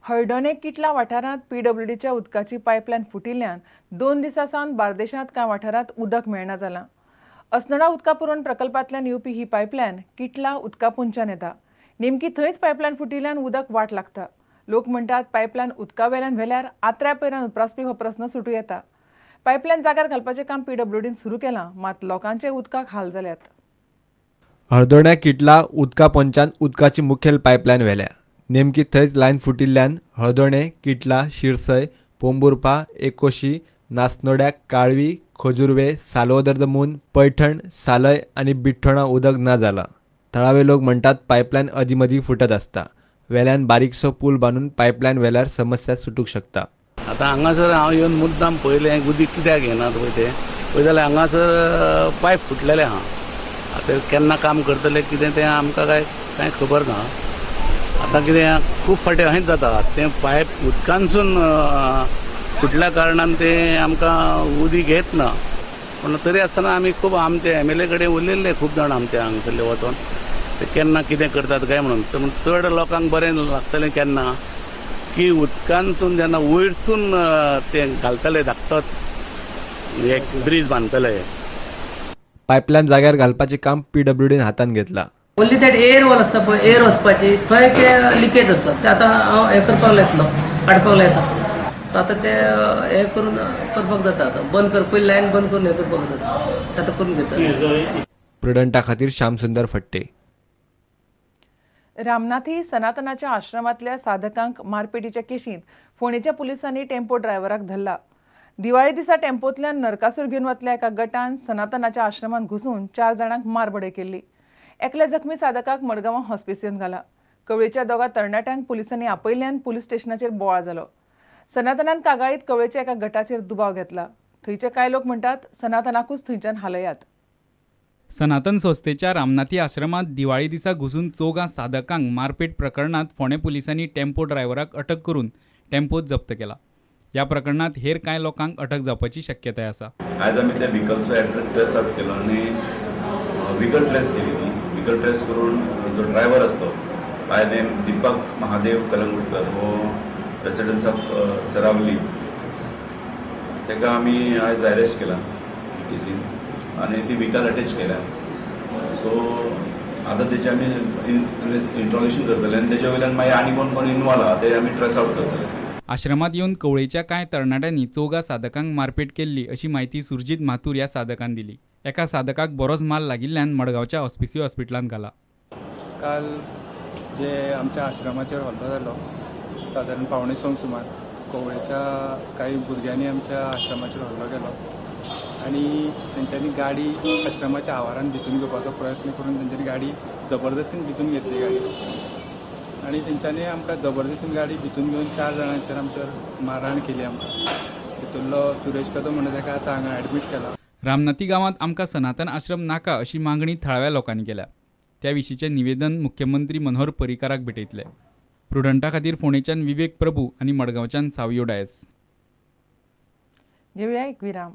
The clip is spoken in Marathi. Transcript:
हळडोणे किटला वाठारात पीडब्ल्यूडीच्या उदकाची पायपलायन फुटिल्ल्यान 2 दिसां सावन बार्देशांत कांय वाठारांत उदक मेळना जालां. अस्नोडा उदका पुरवण प्रकल्पांतल्यान येवपी ही पायपलायन किटला उदका पुंच्यान येता. नेमकी थंयच पायपलायन फुटिल्ल्यान उदक वाट लागता. लोक म्हणटात पायपलायन उदका वेल्यान व्हेल्यार आत्र्या पयरान उप्रासपी हो प्रस्न सुटूं येता. पायपलायन जाग्यार घालपाचें काम पीडब्ल्यूडीन सुरू केलां, मात लोकांचे उदकाक हाल जाल्यात. हळदोण्या किटला उदका पंचान उदकाची मुखेल पायपलायन व्हेल्या. नेमकी थंयच लायन फुटिल्ल्यान हळदोणे, किटला, शिरसय, पोंबुर्फा, एकोशी, नासनोड्या, काळवी, खजुर्वे, सालवदरमुन, पैठण, सालय आणि बिठ्ठोणा उदक ना जालां. थळावे लोक म्हणटात पायपलायन अदीमदी फुटत आसता. वेल्यान बारीकसो पूल बांदून पायपलायन व्हेल्यार समस्या सुटूंक शकता. आतां हांगासर हांव येवन मुद्दाम पळयलें उदीक कित्याक येना पळय जाल्यार हांगासर पायप फुटलेले आहा. आतां केन्ना काम करतले कितें तें आमकां कांय खबर ना. आतां कितें खूब फावटी अशेंच जाता, तें पायप उदकांसून फुटल्या कारणान तें आमकां उदीक येत ना. पूण तरी आसतना आमी खूब आमचे MLA कडेन उलयल्ले खूब जाण आमचे हांगसरले वचोन ते केन्ना कितें करतात काय म्हणून. पूण चड लोकांक बरें लागतलें केन्ना की उदकांतून जेन्ना वयरसून तें घालतले धाकटोच एक ब्रीज बांदतले. पायपलायन जाग्यार घालपाचें काम पीडब्ल्यूडीन हातान घेतलां. ओन्ली दॅट एअर वॉल आसता पळय, एअर वचपाची थंय ते लिकेज आसा. ते आतां हांव हें करपाक लायतलो, काडपाक लायता. सो आतां ते हें करून करपाक जाता. आतां बंद कर, पयलीं लायन बंद करून हें करपाक जाता. आतां करून घेता. प्रुडंटा खातीर श्यामसुंदर फडते. रामनाथी सनातनाच्या आश्रमांतल्या साधकांक मारपेटीच्या केशींत फोंडेच्या पुलिसांनी टेम्पो ड्रायव्हराक धरला. दिवाळी दिसा टेम्पोंतल्यान नरकासूर घेवन वतल्या एका गटान सनातनाच्या आश्रमांत घुसून 4 जाणांक मारबडय केल्ली. एकल्या जखमी साधकाक मडगांवां हॉस्पिसियन घाला. कवळेच्या दोगा तरणाट्यांक पुलिसांनी आपयल्ल्यान पुलीस स्टेशनाचेर बोवाळ जालो. सनातनान कागाळीत कवळेच्या एका गटाचेर दुबाव घेतला. थंयचे कांय लोक म्हणटात सनातनाकूच थंयच्यान हालयात. सनातन संस्थेच्या रामनाथी आश्रमात दिवाळी दिसा घुसून 4 साधकांक मारपेट प्रकरणात फोंडे पुलिसांनी टेम्पो ड्रायव्हराक अटक करून टेम्पो जप्त केला. या प्रकरणात हेर कांय लोकांक अटक जावपाची शक्यताय आसा. आज आमी त्या व्हिकलचो ट्रेस आउट केलो आनी व्हिकल ट्रेस केली. ती व्हिकल ट्रेस करून जो ड्रायव्हर आसलो बाय नेम दीपक महादेव कलंगूटकर हो रेसिडेंस ऑफ सरावली, ताका आमी आज अरेस्ट केला केसीन आणि ती व्हिकल अटॅच केल्या. सो आतां तेचे आमी इंट्रोगेशन करतले आनी तेच्या वयल्यान मागीर आनी कोण इनवॉल्व आहा ते आमी ट्रेस आउट करतले. आश्रमात येवन कवळेच्या कांय तरणाट्यांनी 4 साधकांक मारपेट केल्ली अशी माहिती सुरजीत माथूर ह्या साधकान दिली. एका साधकाक बरोच माल लागिल्ल्यान मडगांवच्या ऑस्पिसियो हॉस्पिटलांत घाला. काल जे आमच्या आश्रमाचेर हल्लो जालो सादारण 5:45 सुमार कवळेच्या काही भुरग्यांनी आमच्या आश्रमाचेर हल्लो केलो आणि तेंच्यांनी गाडी आश्रमाच्या आवारान भितून घेवपाचो प्रयत्न करून तेंच्यांनी गाडी जबरदस्तीन भितून घेतली गाडी आणि तेंच्यांनी आमकां जबरदस्तीन गाडी भितून घेवन 4 जाणांचेर आमचेर मारहाण केली. आमकां भितुरलो सुरेश कदम म्हणटा ताका आतां हांगा एडमीट केला. रामनाथी गांवांत आमकां सनातन आश्रम नाका अशी मागणी थळाव्या लोकांनी केल्या. त्या विशींचें निवेदन मुख्यमंत्री मनोहर पर्रीकाराक भेटयतले. प्रुडंटा खातीर फोंडेच्यान विवेक प्रभू आनी मडगांवच्यान सावयो डायस. घेवया एक विराम.